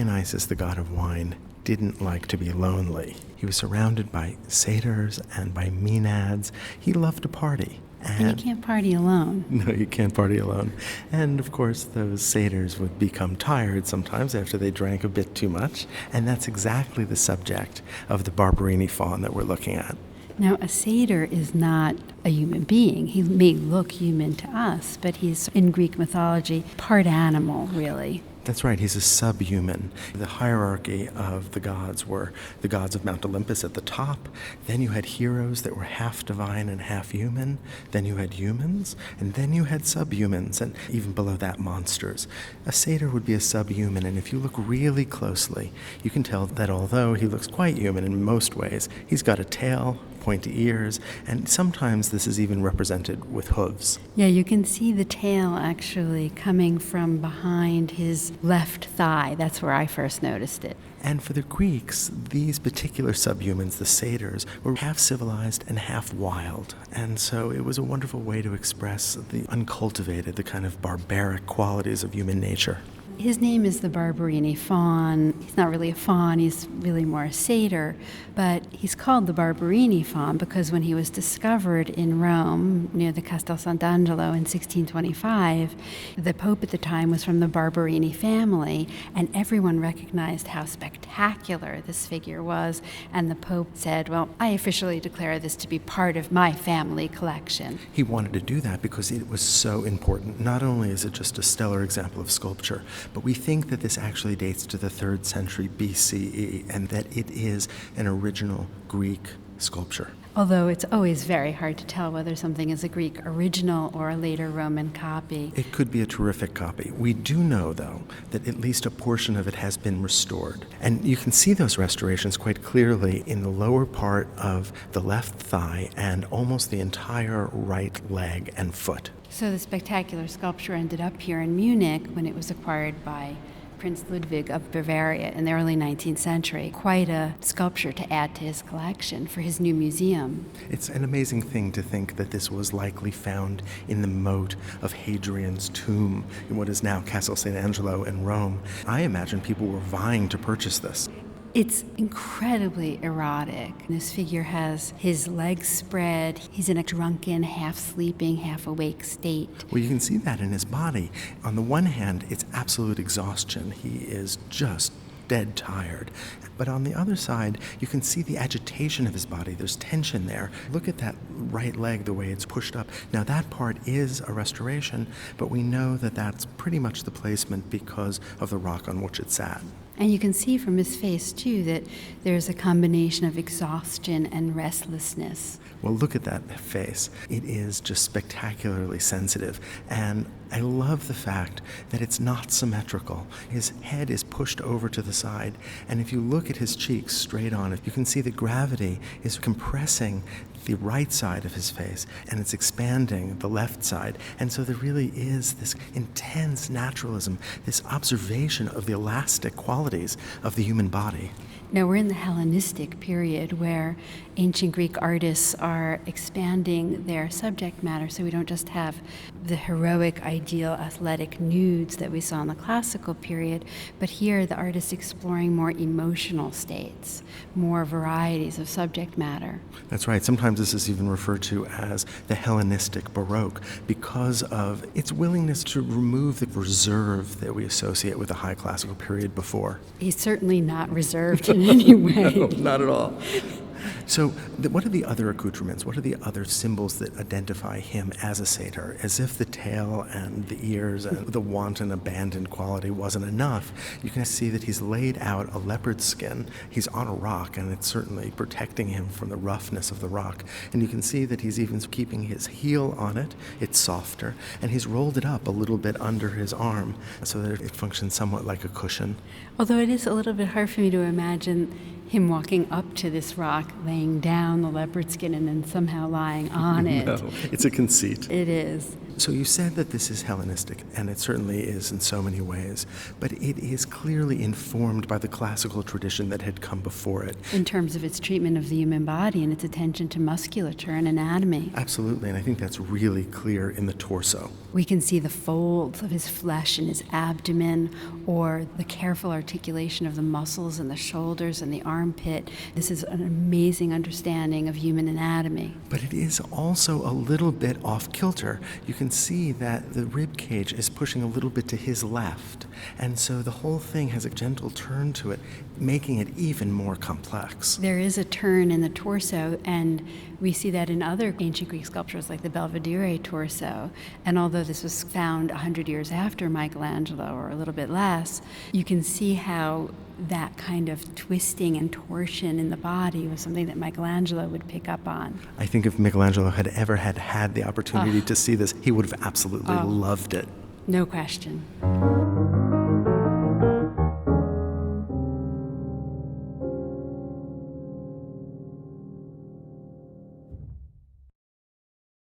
Dionysus, the god of wine, didn't like to be lonely. He was surrounded by satyrs and by maenads. He loved to party. And you can't party alone. No, you can't party alone. And of course, those satyrs would become tired sometimes after they drank a bit too much. And that's exactly the subject of the Barberini Faun that we're looking at. Now, a satyr is not a human being. He may look human to us, but he's, in Greek mythology, part animal, really. That's right, he's a subhuman. The hierarchy of the gods were the gods of Mount Olympus at the top. Then you had heroes that were half divine and half human. Then you had humans, and then you had subhumans, and even below that, monsters. A satyr would be a subhuman, and if you look really closely, you can tell that although he looks quite human in most ways, he's got a tail, pointy ears, and sometimes this is even represented with hooves. Yeah, you can see the tail actually coming from behind his left thigh. That's where I first noticed it. And for the Greeks, these particular subhumans, the satyrs, were half civilized and half wild. And so it was a wonderful way to express the uncultivated, the kind of barbaric qualities of human nature. His name is the Barberini Faun. He's not really a faun, he's really more a satyr, but he's called the Barberini Faun because when he was discovered in Rome near the Castel Sant'Angelo in 1625, the Pope at the time was from the Barberini family, and everyone recognized how spectacular this figure was, and the Pope said, well, I officially declare this to be part of my family collection. He wanted to do that because it was so important. Not only is it just a stellar example of sculpture, but we think that this actually dates to the 3rd century B.C.E. and that it is an original Greek sculpture. Although it's always very hard to tell whether something is a Greek original or a later Roman copy. It could be a terrific copy. We do know, though, that at least a portion of it has been restored. And you can see those restorations quite clearly in the lower part of the left thigh and almost the entire right leg and foot. So the spectacular sculpture ended up here in Munich when it was acquired by Prince Ludwig of Bavaria in the early 19th century. Quite a sculpture to add to his collection for his new museum. It's an amazing thing to think that this was likely found in the moat of Hadrian's tomb in what is now Castel Sant'Angelo in Rome. I imagine people were vying to purchase this. It's incredibly erotic. This figure has his legs spread. He's in a drunken, half-sleeping, half-awake state. Well, you can see that in his body. On the one hand, it's absolute exhaustion. He is just dead tired. But on the other side, you can see the agitation of his body. There's tension there. Look at that right leg, the way it's pushed up. Now, that part is a restoration, but we know that that's pretty much the placement because of the rock on which it sat. And you can see from his face, too, that there's a combination of exhaustion and restlessness. Well, look at that face. It is just spectacularly sensitive. And I love the fact that it's not symmetrical. His head is pushed over to the side. And if you look at his cheeks straight on, you can see the gravity is compressing the right side of his face, and it's expanding the left side. And so there really is this intense naturalism, this observation of the elastic qualities of the human body. Now, we're in the Hellenistic period where ancient Greek artists are expanding their subject matter, so we don't just have the heroic, ideal, athletic nudes that we saw in the classical period, but here the artists exploring more emotional states, more varieties of subject matter. That's right. Sometimes this is even referred to as the Hellenistic Baroque because of its willingness to remove the reserve that we associate with the high classical period before. He's certainly not reserved in any way. No, not at all. So what are the other accoutrements? What are the other symbols that identify him as a satyr? As if the tail and the ears and the wanton, abandoned quality wasn't enough, you can see that he's laid out a leopard skin. He's on a rock, and it's certainly protecting him from the roughness of the rock. And you can see that he's even keeping his heel on it. It's softer. And he's rolled it up a little bit under his arm so that it functions somewhat like a cushion. Although it is a little bit hard for me to imagine him walking up to this rock, laying down the leopard skin, and then somehow lying on it. No, it's a conceit. It is. So you said that this is Hellenistic, and it certainly is in so many ways, but it is clearly informed by the classical tradition that had come before it. In terms of its treatment of the human body and its attention to musculature and anatomy. Absolutely, and I think that's really clear in the torso. We can see the folds of his flesh in his abdomen, or the careful articulation of the muscles in the shoulders and the armpit. This is an amazing understanding of human anatomy. But it is also a little bit off kilter. You can see that the rib cage is pushing a little bit to his left, and so the whole thing has a gentle turn to it, making it even more complex. There is a turn in the torso, and we see that in other ancient Greek sculptures like the Belvedere torso. And although this was found 100 years after Michelangelo, or a little bit less, you can see how that kind of twisting and torsion in the body was something that Michelangelo would pick up on. I think if Michelangelo had ever had the opportunity to see this, he would have absolutely loved it. No question.